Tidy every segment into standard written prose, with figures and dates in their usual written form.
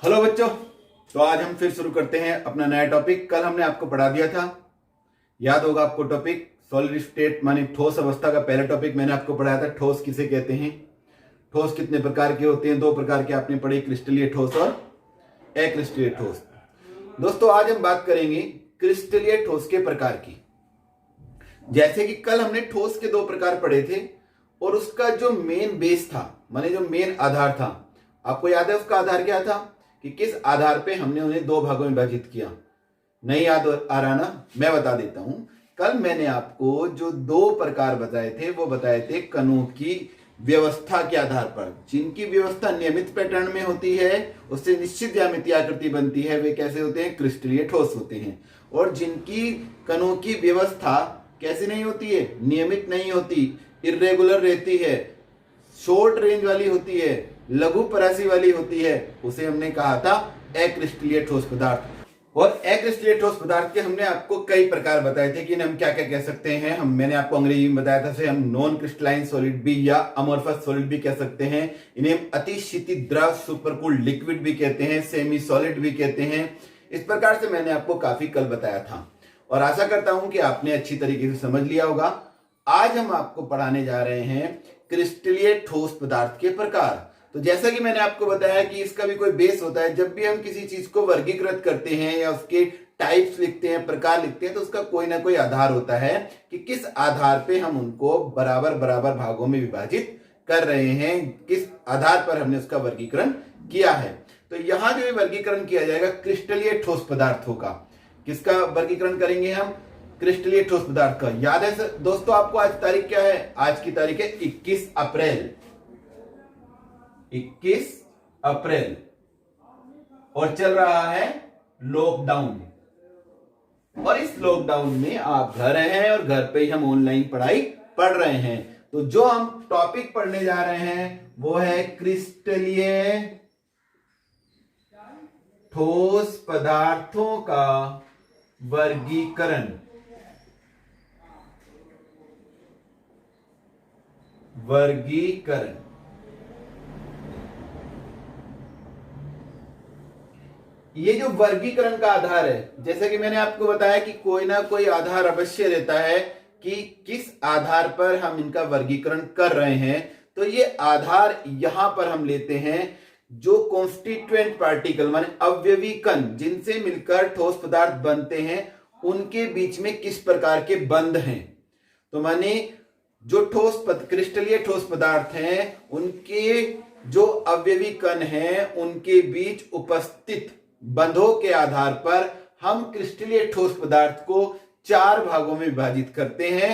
Hello बच्चों। तो आज हम फिर शुरू करते हैं अपना नया टॉपिक। कल हमने आपको पढ़ा दिया था, याद होगा आपको टॉपिक सॉलिड स्टेट माने ठोस अवस्था का पहला टॉपिक मैंने आपको पढ़ाया था। ठोस किसे कहते हैं, ठोस कितने प्रकार के होते हैं, दो प्रकार के आपने पढ़े, क्रिस्टलीय ठोस और अक्रिस्टलीय ठोस। दोस्तों आज हम बात करेंगे क्रिस्टलीय ठोस के प्रकार की। जैसे कि कल हमने ठोस के दो प्रकार पढ़े थे और उसका जो मेन बेस था माने जो मेन आधार था, आपको याद है उसका आधार क्या था कि किस आधार पे हमने उन्हें दो भागों में विभाजित किया। नहीं याद आ रहा ना, मैं बता देता हूं। कल मैंने आपको जो दो प्रकार बताए थे वो बताए थे कणों की व्यवस्था के आधार पर। जिनकी व्यवस्था नियमित पैटर्न में होती है, उससे निश्चित ज्यामितीय आकृति बनती है, वे कैसे होते हैं, क्रिस्टलीय ठोस होते हैं। और जिनकी कणों की व्यवस्था कैसी नहीं होती है, नियमित नहीं होती, इर्रेगुलर रहती है, शॉर्ट रेंज वाली होती है, लघु परासी वाली होती है, उसे हमने कहा था अक्रिस्टलीय ठोस पदार्थ। और अक्रिस्टलीय ठोस पदार्थ के हमने आपको कई प्रकार बताए थे कि इन्हें हम क्या क्या कह सकते हैं। मैंने आपको अंग्रेजी में बताया था, से हम नॉन क्रिस्टलाइन सॉलिड भी या अमोर्फस सॉलिड भी कह सकते हैं। इन्हें हम अतिशीतित द्रव सुपरकूल्ड लिक्विड भी कहते हैं, सेमी सॉलिड भी कहते हैं। इस प्रकार से मैंने आपको काफी कल बताया था और आशा करता हूं कि आपने अच्छी तरीके से समझ लिया होगा। आज हम आपको पढ़ाने जा रहे हैं क्रिस्टलीय ठोस पदार्थ के प्रकार। तो जैसा कि मैंने आपको बताया कि इसका भी कोई बेस होता है। जब भी हम किसी चीज को वर्गीकृत करते हैं या उसके टाइप्स लिखते हैं, प्रकार लिखते हैं, तो उसका कोई ना कोई आधार होता है कि किस आधार पे हम उनको बराबर बराबर भागों में विभाजित कर रहे हैं, किस आधार पर हमने उसका वर्गीकरण किया है। तो यहां जो वर्गीकरण किया जाएगा क्रिस्टलीय ठोस पदार्थों का। किसका वर्गीकरण करेंगे हम, क्रिस्टलीय ठोस पदार्थ का। याद है दोस्तों आपको आज तारीख क्या है, आज की तारीख है 21 अप्रैल 21 अप्रैल और चल रहा है लॉकडाउन। और इस लॉकडाउन में आप घर हैं और घर पे ही हम ऑनलाइन पढ़ाई पढ़ रहे हैं। तो जो हम टॉपिक पढ़ने जा रहे हैं वो है क्रिस्टलीय ठोस पदार्थों का वर्गीकरण। ये जो वर्गीकरण का आधार है, जैसे कि मैंने आपको बताया कि कोई ना कोई आधार अवश्य रहता है कि किस आधार पर हम इनका वर्गीकरण कर रहे हैं। तो ये आधार यहां पर हम लेते हैं जो कॉन्स्टिट्यूएंट पार्टिकल माने अवयवी कण जिनसे मिलकर ठोस पदार्थ बनते हैं, उनके बीच में किस प्रकार के बंध हैं। तो माने जो क्रिस्टलीय ठोस पदार्थ हैं, उनके जो अवयवी कण हैं, उनके बीच उपस्थित बंधों के आधार पर हम क्रिस्टलीय ठोस पदार्थ को चार भागों में विभाजित करते हैं।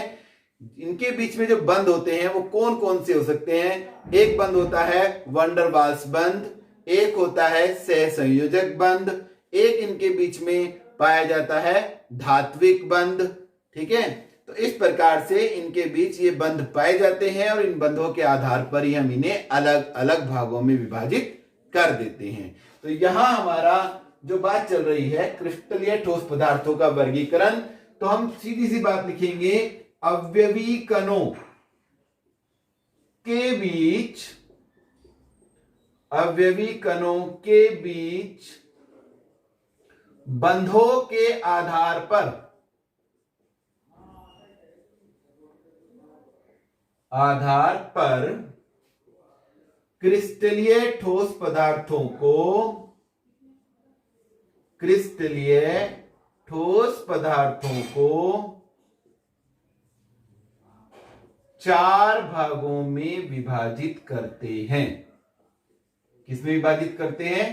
इनके बीच में जो बंध होते हैं वो कौन कौन से हो सकते हैं। एक बंध होता है वंडरवाल्स बंध, एक होता है सहसंयोजक बंध, एक इनके बीच में पाया जाता है धात्विक बंध। ठीक है, तो इस प्रकार से इनके बीच ये बंध पाए जाते हैं और इन बंधों के आधार पर ही हम इन्हें अलग अलग भागों में विभाजित कर देते हैं। तो यहां हमारा जो बात चल रही है क्रिस्टलीय ठोस पदार्थों का वर्गीकरण, तो हम सीधी सी बात लिखेंगे, अवयवी कणों के बीच बंधों के आधार पर क्रिस्टलीय ठोस पदार्थों को चार भागों में विभाजित करते हैं। किसमें विभाजित करते हैं,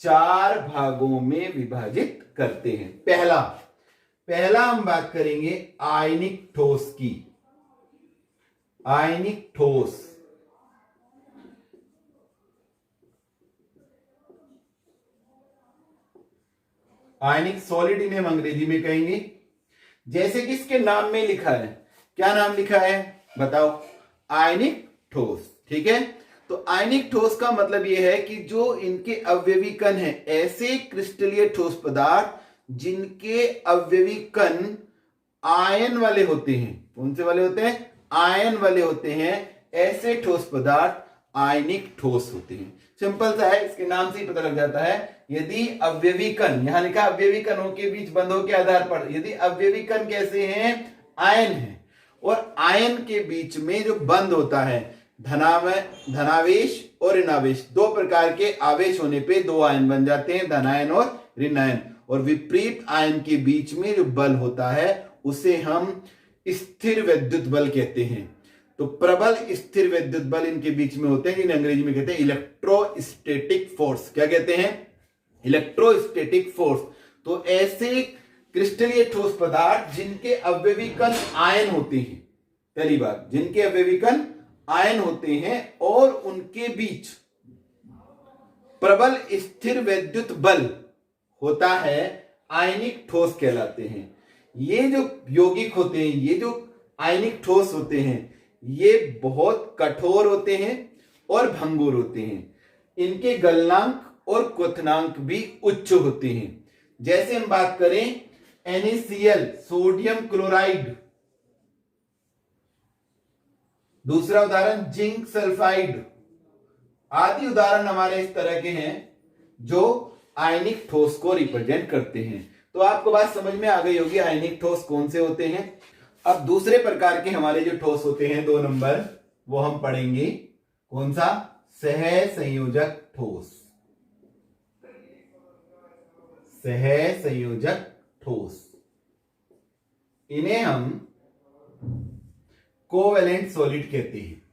चार भागों में विभाजित करते हैं। पहला हम बात करेंगे आयनिक ठोस की। आयनिक ठोस, आयनिक सॉलिड इन्हें हम अंग्रेजी में कहेंगे। जैसे कि इसके नाम में लिखा है, क्या नाम लिखा है बताओ, आयनिक ठोस। ठीक है, तो आयनिक ठोस का मतलब यह है कि जो इनके अवयवी कण हैं, ऐसे क्रिस्टलीय ठोस पदार्थ जिनके अवयवी कण आयन वाले होते हैं। कौन से वाले होते हैं, आयन वाले होते हैं। ऐसे ठोस पदार्थ आयनिक ठोस होते हैं। सिंपल सा है, इसके नाम से ही पता लग जाता है। यदि अवयवी कण, यहां लिखा अवयवी कणों के बीच बंधों के आधार पर, यदि अवयवी कण कैसे हैं, आयन है, और आयन के बीच में जो बंध होता है, धनावेश और ऋणावेश, दो प्रकार के आवेश होने पे दो आयन बन जाते हैं, धनायन और ऋणायन। और विपरीत आयन के बीच में जो बल होता है उसे हम स्थिर विद्युत बल कहते हैं। तो प्रबल स्थिर विद्युत बल इनके बीच में होते हैं, जिन्हें अंग्रेजी में कहते हैं इलेक्ट्रोस्टैटिक फोर्स। क्या कहते हैं, इलेक्ट्रोस्टैटिक फोर्स। तो ऐसे क्रिस्टलीय ठोस पदार्थ जिनके अवयवी कण आयन होते हैं, पहली बात, जिनके अवयवी कण आयन होते हैं और उनके बीच प्रबल स्थिर विद्युत बल होता है, आयनिक ठोस कहलाते हैं। ये जो यौगिक होते हैं, ये जो आयनिक ठोस होते हैं, ये बहुत कठोर होते हैं और भंगुर होते हैं। इनके गलनांक और क्वथनांक भी उच्च होते हैं। जैसे हम बात करें NaCl, सोडियम क्लोराइड, दूसरा उदाहरण जिंक सल्फाइड, आदि उदाहरण हमारे इस तरह के हैं जो आयनिक ठोस को रिप्रेजेंट करते हैं। तो आपको बात समझ में आ गई होगी आयनिक ठोस कौन से होते हैं। अब दूसरे प्रकार के हमारे जो ठोस होते हैं 2 नंबर, वो हम पढ़ेंगे। कौन सा, सहसंयोजक ठोस। सहसंयोजक ठोस, इन्हें हम कोवेलेंट सॉलिड कहते हैं।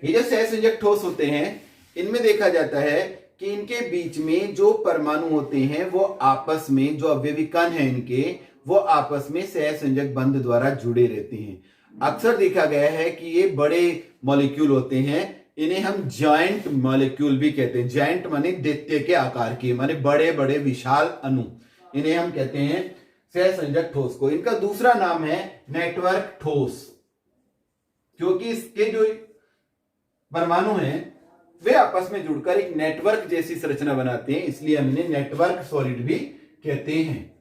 ये जो सहसंयोजक ठोस होते हैं, इनमें देखा जाता है कि इनके बीच में जो परमाणु होते हैं वो आपस में, जो अवयवी कण हैं इनके, वो आपस में सहसंयोजक बंध द्वारा जुड़े रहते हैं। अक्सर देखा गया है कि ये बड़े मॉलिक्यूल होते हैं, इन्हें हम जॉइंट मॉलिक्यूल भी कहते हैं। जॉइंट माने दैत्य के आकार के, माने बड़े बड़े विशाल अणु, इन्हें हम कहते हैं सहसंयोजक ठोस को। इनका दूसरा नाम है नेटवर्क ठोस, क्योंकि इसके जो परमाणु हैं वे आपस में जुड़कर एक नेटवर्क जैसी संरचना बनाते हैं, इसलिए हम इन्हें नेटवर्क सॉलिड भी कहते हैं।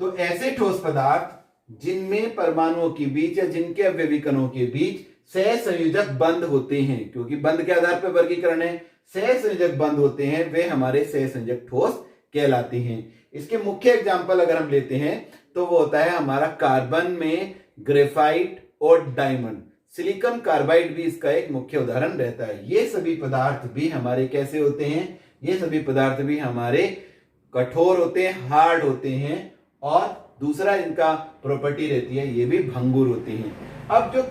तो ऐसे ठोस पदार्थ जिनमें परमाणुओं के बीच या जिनके अवयवी कणों के बीच सहसंयोजक बंध होते हैं, क्योंकि बंध के आधार पर वर्गीकरण है, सहसंयोजक बंध होते हैं, वे हमारे सहसंयोजक ठोस कहलाते हैं। इसके मुख्य एग्जाम्पल अगर हम लेते हैं तो वो होता है हमारा कार्बन में ग्रेफाइट और डायमंड। सिलिकॉन कार्बाइड भी इसका एक मुख्य उदाहरण रहता है। ये सभी पदार्थ भी हमारे कैसे होते हैं, ये सभी पदार्थ भी हमारे कठोर होते हैं, हार्ड होते हैं, और दूसरा इनका प्रॉपर्टी रहती है, ये भी भंगुर होते हैं। अब जो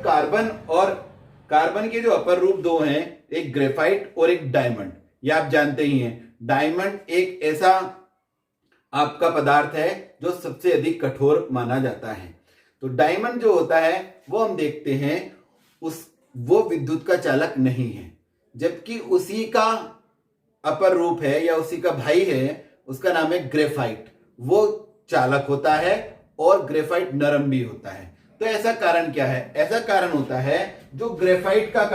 कार्बन के जो अपर रूप 2 हैं, एक ग्रेफाइट और एक डायमंड, ये आप जानते ही हैं। डायमंड एक ऐसा आपका पदार्थ है जो सबसे अधिक कठोर माना जाता है। तो डायमंड जो होता है वो हम देखते हैं वो विद्युत का चालक नहीं है, जबकि उसी का अपर रूप है या उसी का भाई है, उसका नाम है ग्रेफाइट, वो चालक होता है और ग्रेफाइट नरम भी होता है। तो ऐसा कारण क्या है, ऐसा कारण होता है जो ग्रेफाइट का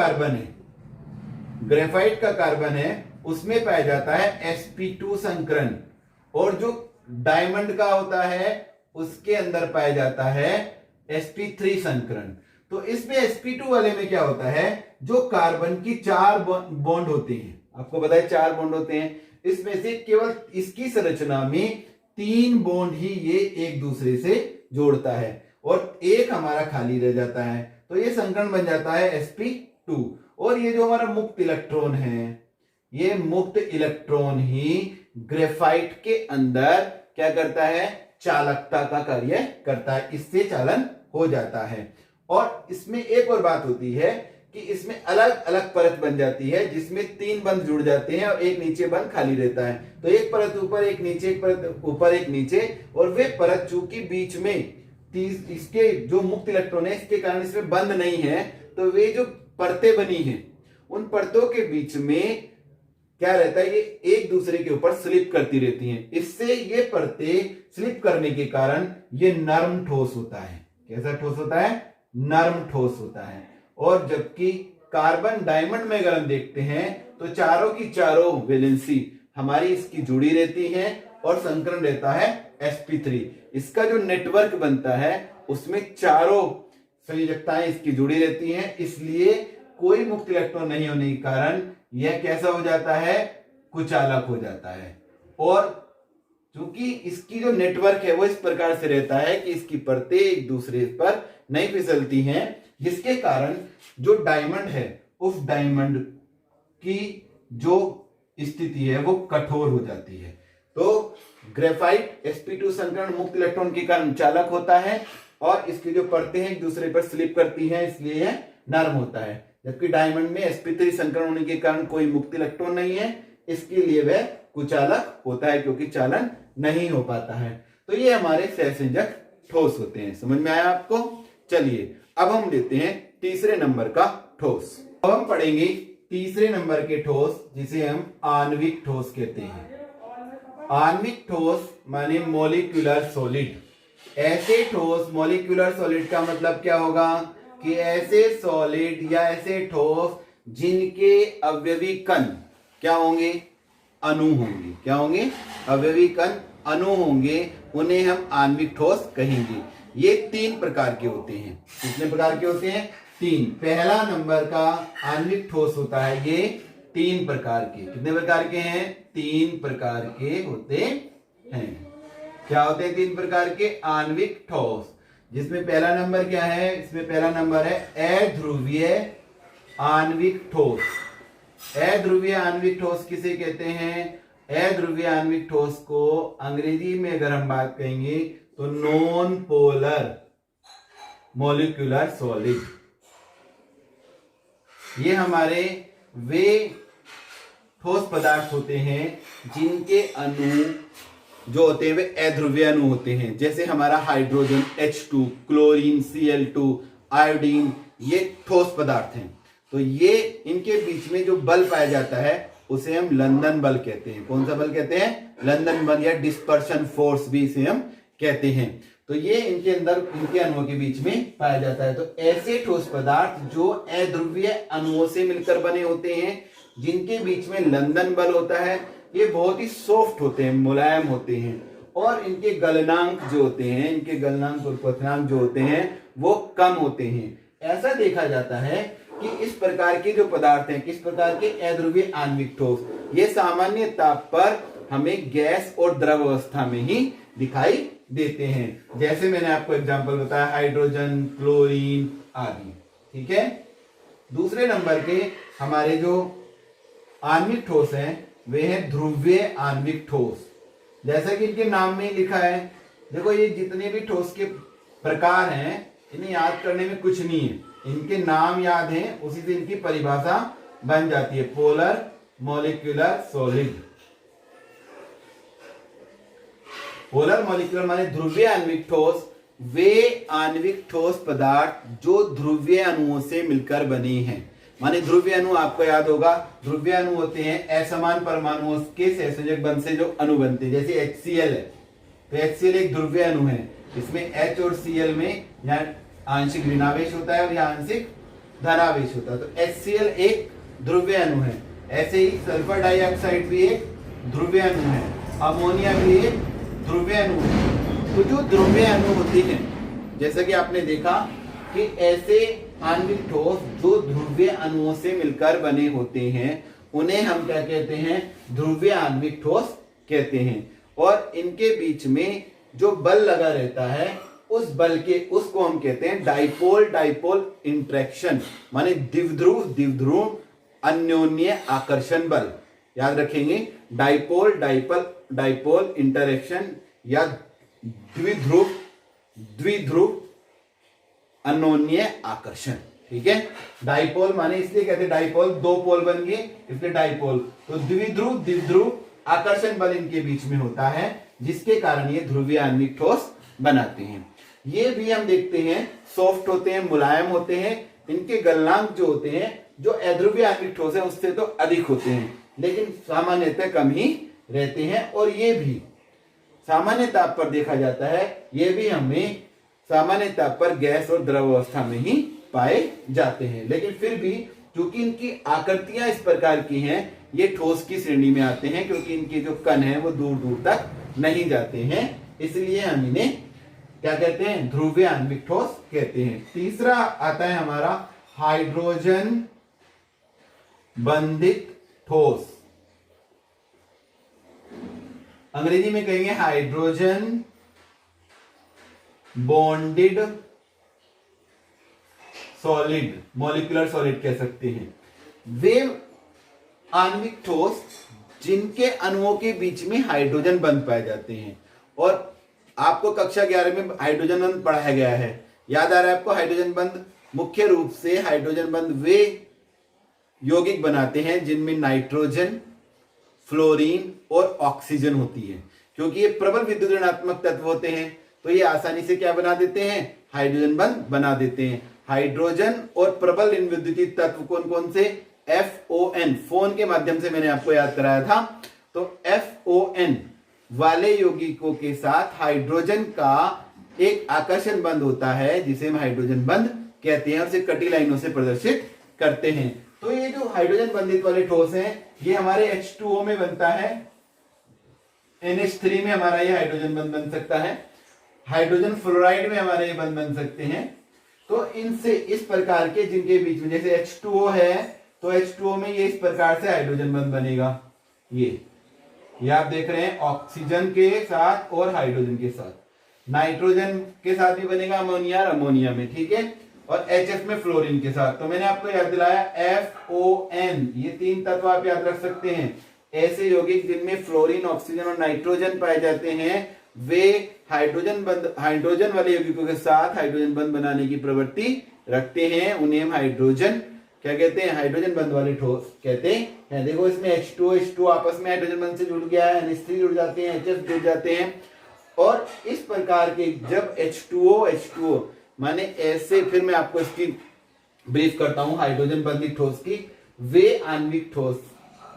कार्बन है उसमें पाया जाता है sp2 संकरण, और जो डायमंड का होता है उसके अंदर पाया जाता है sp3 संकरण। तो इसमें sp2 वाले में क्या होता है, जो कार्बन की 4 बॉन्ड होते हैं, आपको पता है 4 बॉन्ड होते हैं, इसमें से केवल इसकी संरचना में 3 बॉन्ड ही ये एक दूसरे से जोड़ता है और एक हमारा खाली रह जाता है। तो ये संकरण बन जाता है sp2, और ये जो हमारा मुक्त इलेक्ट्रॉन है, ये मुक्त इलेक्ट्रॉन ही ग्रेफाइट के अंदर क्या करता है, चालकता का कार्य करता है, इससे चालन हो जाता है। और इसमें एक और बात होती है कि इसमें अलग अलग परत बन जाती है, जिसमें 3 बंध जुड़ जाते हैं और एक नीचे बंध खाली रहता है। तो एक परत ऊपर, एक नीचे, एक परत ऊपर, एक नीचे, और वे परत चूंकि बीच में इसके जो मुक्त इलेक्ट्रॉन है इसके कारण इसमें बंद नहीं है, तो वे जो परतें बनी हैं उन परतों के बीच में क्या रहता है, ये एक दूसरे के ऊपर स्लिप करती रहती हैं। इससे ये परतें स्लिप करने के कारण ये नरम ठोस होता है। कैसा ठोस होता है, नरम ठोस होता है। और जबकि कार्बन डायमंड में अगर हम देखते हैं तो चारों की चारों वैलेंसी हमारी इसकी जुड़ी रहती है और संकरण रहता है sp3। इसका जो नेटवर्क बनता है उसमें चारों संयोजकताएं इसकी जुड़ी रहती हैं, इसलिए कोई मुक्त इलेक्ट्रॉन नहीं होने के कारण यह कैसा हो जाता है, कुचालक हो जाता है। और क्योंकि इसकी जो नेटवर्क है वो इस प्रकार से रहता है कि इसकी परतें एक दूसरे पर नहीं फिसलती हैं, जिसके कारण जो डायमंड है उस डायमंड की जो स्थिति है वो कठोर हो जाती है। तो ग्रेफाइट sp2 संकरण मुक्त इलेक्ट्रॉन के कारण चालक होता है और इसकी जो परतें हैं एक दूसरे पर स्लिप करती हैं, इसलिए यह नरम होता है। जबकि डायमंड में sp3 संकरण होने के कारण कोई मुक्त इलेक्ट्रॉन नहीं है, इसके लिए वह कुचालक होता है क्योंकि चालन नहीं हो पाता है। तो ये हमारे सहसंयोजक ठोस होते हैं। समझ में आया आपको? चलिए अब हम लेते हैं तीसरे नंबर का ठोस। अब हम पढ़ेंगे तीसरे नंबर के ठोस, जिसे हम आणविक ठोस कहते हैं। आणविक ठोस माने मॉलिक्यूलर सॉलिड। ऐसे ठोस, मॉलिक्यूलर सॉलिड का मतलब क्या होगा कि ऐसे सॉलिड या ऐसे ठोस जिनके अवयवी कण क्या होंगे, अणु होंगे। क्या होंगे? अवयवी कण अणु होंगे, उन्हें हम आणविक ठोस कहेंगे। ये 3 प्रकार के होते हैं। कितने प्रकार के होते हैं? 3। पहला नंबर का आणविक ठोस होता है ये 3 प्रकार के। कितने प्रकार के हैं? 3 प्रकार के होते हैं। क्या होते हैं 3 प्रकार के? आणविक ठोस। जिसमें पहला नंबर क्या है? इसमें पहला नंबर है अध्रुवीय आणविक ठोस। अध्रुवीय आणविक ठोस किसे कहते हैं? अध्रुवीय आणविक ठोस को अंग्रेजी में अगर हम बात कहेंगे तो नॉन पोलर मॉलिक्यूलर सॉलिड। ये हमारे वे ठोस पदार्थ होते हैं जिनके अणु जो होते हैं वे अध्रुवीय अणु होते हैं। जैसे हमारा hydrogen H2, chlorine Cl2, iodine, ये ठोस पदार्थ हैं। तो ये इनके बीच में जो बल पाया जाता है उसे हम लंदन बल कहते हैं। कौन सा बल कहते हैं? लंदन बल, या डिस्पर्शन फोर्स भी इसे हम कहते हैं। तो ये इनके अंदर, इनके अणुओं के बीच में पाया जाता है। तो ऐसे ठोस पदार्थ जो अध्रुवीय अणुओं से मिलकर बने होते हैं, जिनके बीच में लंदन बल होता है, ये बहुत ही सॉफ्ट होते हैं, मुलायम होते हैं, और इनके गलनांक जो होते हैं, इनके गलनांक और क्वथनांक जो होते हैं वो कम होते हैं। ऐसा देखा जाता है कि इस प्रकार के जो पदार्थ हैं, किस प्रकार के? अध्रुवीय आणविक ठोस, ये सामान्य ताप पर हमें गैस और द्रव अवस्था में ही दिखाई देते हैं। जैसे मैंने आपको एग्जांपल बताया, हाइड्रोजन, क्लोरीन आदि। ठीक है। दूसरे नंबर के हमारे जो आणविक ठोस हैं वे हैं ध्रुवीय आणविक ठोस। जैसा कि इनके नाम में ही लिखा है, देखो ये जितने भी ठोस के प्रकार हैं इन्हें याद करने में कुछ नहीं है, इनके नाम याद हैं, उसी से इनकी परिभाषा बन जाती है। Polar molecular solid. Polar molecular माने ध्रुवीय आणविक ठोस, वे आणविक ठोस पदार्थ जो ध्रुवीय अणुओं से मिलकर बने हैं। माने ध्रुवीय अणु आपको याद होगा, ध्रुवीय अणु होते हैं असमान परमाणुओं के सहसंयोजक बंध से जो अणु बनते हैं। जैसे HCl है, तो HCl एक ध्रुवीय अणु है। इसमें H और Cl में यहाँ आंशिक ऋणावेश होता है और यहाँ आंशिक धनावेश होता है। तो HCl एक ध्रुवीय अणु है। ऐसे ही सल्फर डाइऑक्साइड भी एक ध्रुवीय अणु है, अमोनिया भी एक ध्रुवीय अणु है। तो जो ध्रुवीय अणु होती हैं, जैसा कि आपने देखा कि ऐसे आणविक ठोस जो ध्रुवीय अणुओं से मिलकर बने होते हैं, उन्हें हम क्या कहते हैं? ध्रुवीय आणविक ठोस कहते हैं। और इनके बीच में जो बल लगा रहता है, उस बल के, उसको हम कहते हैं डाइपोल डाइपोल इंटरेक्शन, माने द्विध्रुव द्विध्रुव अन्योन्य आकर्षण बल। याद रखेंगे, डाइपोल डाइपोल डाइपोल इंटरेक्शन या द्विध्रुव द्विध्रुव अन्योन्य आकर्षण। ठीक है। डाइपोल माने इसलिए कहते हैं डाइपोल, 2 पोल बन गए इसलिए डाइपोल। तो द्विध्रुव द्विध्रुव आकर्षण बल इनके बीच में होता है, जिसके कारण ये ध्रुवीय आणविक ठोस बनाते हैं। ये भी हम देखते हैं सॉफ्ट होते हैं, मुलायम होते हैं। इनके गलनांक जो होते हैं, जो अध्रुवीय आणविक ठोस है उससे तो अधिक होते हैं, लेकिन सामान्यतः कम ही रहते हैं। और ये भी सामान्य ताप पर देखा जाता है, ये भी हमें सामान्य ताप पर गैस और द्रव अवस्था में ही पाए जाते हैं। लेकिन फिर भी क्योंकि इनकी आकृतियां इस प्रकार की हैं, ये ठोस की श्रेणी में आते हैं, क्योंकि इनके जो कण हैं वो दूर दूर तक नहीं जाते हैं, इसलिए हम इन्हें क्या कहते हैं, ध्रुवीय आणविक ठोस कहते हैं। तीसरा आता है हमारा हाइड्रोजन बंधित ठोस, अंग्रेजी में कहेंगे hydrogen bonded solid, molecular solid कह सकते हैं। वे आणविक ठोस जिनके अणुओं के बीच में हाइड्रोजन बंध पाए जाते हैं। और आपको कक्षा 11 में हाइड्रोजन बंध पढ़ाया गया है, याद आ रहा है आपको। हाइड्रोजन बंध मुख्य रूप से हाइड्रोजन बंध वे यौगिक बनाते हैं जिनमें नाइट्रोजन, फ्लोरीन और ऑक्सीजन होती है। क्योंकि ये प्रबल विद्युत ऋणात्मक तत्व होते हैं तो ये आसानी से क्या बना देते हैं, हाइड्रोजन बंध बना देते हैं। हाइड्रोजन और प्रबल इन विद्युतीय तत्व कौन कौन से, FON, फोन के माध्यम से मैंने आपको याद कराया था। तो FON वाले यौगिकों के साथ हाइड्रोजन का एक आकर्षण बंध होता है जिसे हम हाइड्रोजन बंध कहते हैं और उसे कटी लाइनों से प्रदर्शित करते हैं। तो ये जो हाइड्रोजन बंधित वाले ठोस हैं ये हमारे H2O में बनता है, NH3 में हमारा ये हाइड्रोजन बंध बन सकता है, हाइड्रोजन फ्लोराइड में हमारे ये बंध बन सकते हैं। तो इनसे इस प्रकार के जिनके बीच में जैसे H2O है तो H2O में ये इस प्रकार से हाइड्रोजन बंध बनेगा। ये आप देख रहे हैं ऑक्सीजन के साथ और हाइड्रोजन के साथ, नाइट्रोजन के साथ भी बनेगा अमोनिया और अमोनिया में, ठीक है, और HF में फ्लोरीन के साथ। तो मैंने आपको याद दिलाया FON, ये तीन तत्व आप याद रख सकते हैं। ऐसे यौगिक जिनमें फ्लोरीन, ऑक्सीजन और नाइट्रोजन पाए जाते हैं वे हाइड्रोजन वाले यौगिकों के साथ हाइड्रोजन बंध बनाने की प्रवृत्ति रखते हैं, उन्हें हम हाइड्रोजन क्या कहते हैं, हाइड्रोजन बंध वाले ठोस कहते हैं। देखो इसमें H2O आपस में हाइड्रोजन बंध से जुड़ गया है, NH3 जुड़ जाते हैं, HF जुड़ जाते हैं। और इस प्रकार के जब H2O माने ऐसे, फिर मैं आपको इसकी ब्रीफ करता हूं हाइड्रोजन बंधित ठोस की। वे आणविक ठोस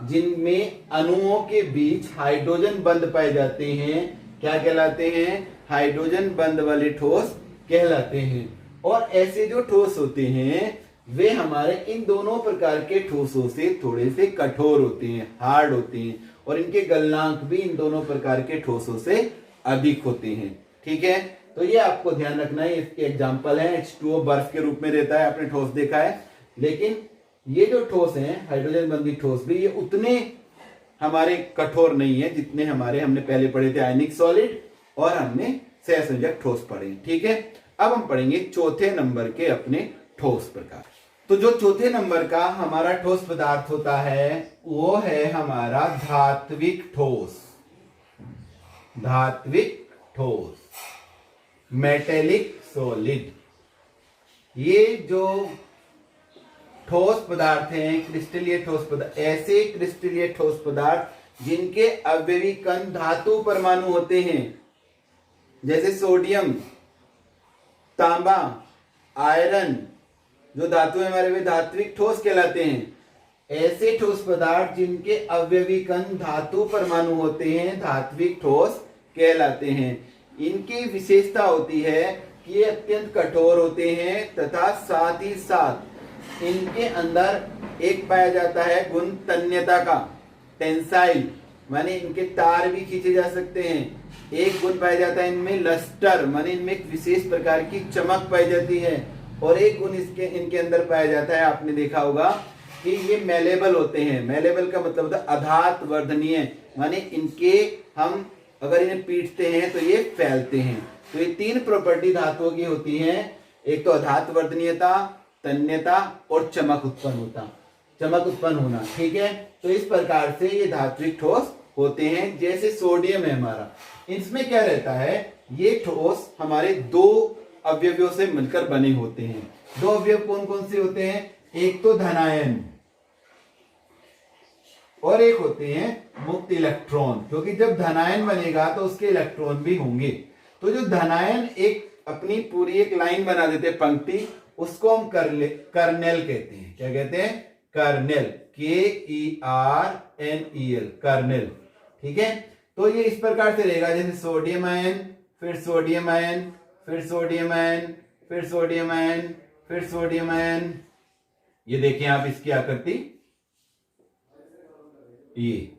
जिनमें अणुओं के बीच हाइड्रोजन बंध पाए जाते हैं क्या कहलाते हैं, हाइड्रोजन बंध वाले ठोस कहलाते हैं। और ऐसे जो ठोस होते हैं वे हमारे इन दोनों प्रकार के ठोसों से थोड़े से कठोर होते हैं, हार्ड होते हैं, और इनके गलनांक भी इन दोनों प्रकार के ठोसों से अधिक होते हैं, ठीक है। तो ये आपको ध्यान रखना है। इसके एग्जांपल है H2O बर्फ के रूप में रहता है, आपने ठोस देखा है, लेकिन ये जो ठोस हैं हाइड्रोजन बंधित ठोस भी ये उतने हमारे कठोर नहीं है जितने हमने पहले पढ़े थे आयनिक सॉलिड और हमने सहसंयोजक ठोस पढ़े, ठीक है। अब हम पढ़ेंगे चौथे नंबर के अपने ठोस प्रकार। तो जो चौथे नंबर का हमारा ठोस पदार्थ होता है वो है हमारा धात्विक ठोस। धात्विक ठोस, मेटेलिक सॉलिड। ये जो ठोस पदार्थ हैं, क्रिस्टलीय ठोस पदार्थ, ऐसे क्रिस्टलीय ठोस पदार्थ जिनके अवयवी कण धातु परमाणु होते हैं, जैसे सोडियम, तांबा, आयरन, जो धातु है हमारे वे धात्विक ठोस कहलाते हैं। ऐसे ठोस पदार्थ जिनके अवयवी कण धातु परमाणु होते हैं धात्विक ठोस कहलाते हैं। इनकी विशेषता होती है कि ये अत्यंत कठोर होते हैं तथा साथ ही साथ इनके अंदर एक पाया जाता है गुण तन्यता का, टेंसाइल, माने इनके तार भी खींचे जा सकते हैं। एक गुण पाया जाता है इनमें लस्टर, माने इनमें एक विशेष प्रकार की चमक पाई जाती है। और एक गुण इनके अंदर पाया जाता है, आपने देखा होगा कि ये मेलेबल होते हैं। मेलेबल का मतलब होता है अधात वर्धनीय, माने इनके हम अगर इन्हें पीटते हैं तो ये फैलते हैं। तो ये तीन प्रॉपर्टी धातुओं की होती हैं, एक तो अधात वर्धनीयता, तन्यता और चमक उत्पन्न होना, ठीक है। तो इस प्रकार से ये धात्विक ठोस होते हैं। जैसे सोडियम है हमारा, इसमें क्या रहता है, ये ठोस हमारे दो अवयवों से मिलकर बने होते हैं। दो अवयव कौन कौन से होते हैं, एक तो धनायन और एक होते हैं मुक्त इलेक्ट्रॉन, क्योंकि जब धनायन बनेगा तो उसके इलेक्ट्रॉन भी होंगे। तो जो धनायन एक अपनी पूरी एक लाइन बना देते हैं, पंक्ति, उसको हम कर्नेल कहते हैं। क्या कहते हैं, कर्नेल, KERNEL, कर्नेल, ठीक है। तो ये इस प्रकार से रहेगा, जैसे सोडियम आयन, फिर सोडियम आयन, फिर सोडियम आयन, फिर सोडियम आयन, फिर सोडियम आयन। ये देखिए आप इसकी आकृति, ये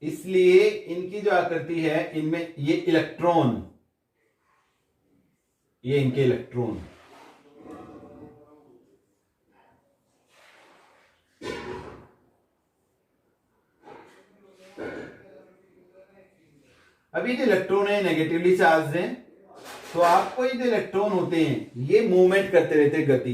इसलिए इनकी जो आकृति है, इनमें ये इलेक्ट्रॉन, ये इनके इलेक्ट्रॉन, अभी जो इलेक्ट्रॉन है नेगेटिवली चार्ज है, तो आपको ये जो इलेक्ट्रॉन होते हैं ये मूवमेंट करते रहते हैं, गति।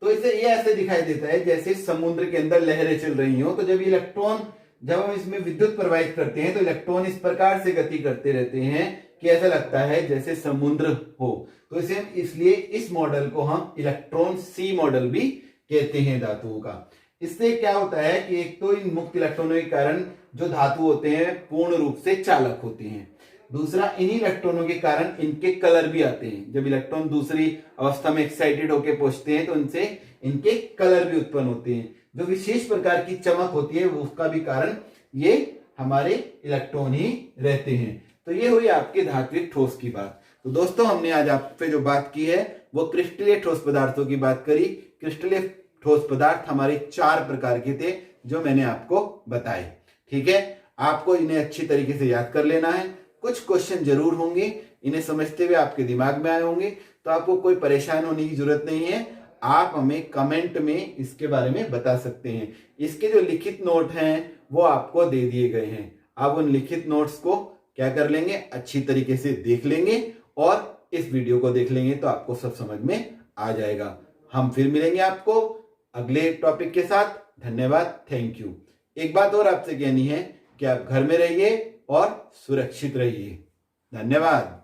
तो इसे ये ऐसे दिखाई देता है जैसे समुद्र के अंदर लहरें चल रही हो। तो जब इलेक्ट्रॉन, जब हम इसमें विद्युत प्रवाहित करते हैं तो इलेक्ट्रॉन इस प्रकार से गति करते रहते हैं कि ऐसा लगता है जैसे समुद्र हो। तो इसे, इसलिए इस मॉडल को हम इलेक्ट्रॉन सी मॉडल भी कहते हैं धातुओं का। इससे क्या होता है कि एक तो इन मुक्त इलेक्ट्रॉनों के कारण जो धातु होते हैं पूर्ण रूप से चालक होते हैं, दूसरा इन्हीं इलेक्ट्रॉनों के कारण इनके कलर भी आते हैं। जब इलेक्ट्रॉन दूसरी अवस्था में एक्साइटेड होकर पहुंचते हैं तो इनसे इनके कलर भी उत्पन्न होते हैं। जो विशेष प्रकार की चमक होती है उसका भी कारण ये हमारे इलेक्ट्रॉन ही रहते हैं। तो ये हुई आपके धात्विक ठोस की बात। तो दोस्तों, हमने आज आपसे जो बात की है वो क्रिस्टलीय ठोस पदार्थों की बात करी। क्रिस्टलीय ठोस पदार्थ हमारे 4 प्रकार के थे जो मैंने आपको बताए। ठीक है, आपको इन्हें अच्छी तरीके से याद कर लेना है। कुछ क्वेश्चन जरूर होंगे, इन्हें समझते हुए आपके दिमाग में आए होंगे, तो आपको कोई परेशान होने की जरूरत नहीं है। आप हमें कमेंट में इसके बारे में बता सकते हैं। इसके जो लिखित नोट हैं वो आपको दे दिए गए हैं। आप उन लिखित नोट्स को क्या कर लेंगे, अच्छी तरीके से देख लेंगे और इस वीडियो को देख लेंगे तो आपको सब समझ में आ जाएगा। हम फिर मिलेंगे आपको अगले टॉपिक के साथ। धन्यवाद, थैंक यू। एक बात और आपसे कहनी है कि आप घर में रहिए और सुरक्षित रहिए। धन्यवाद।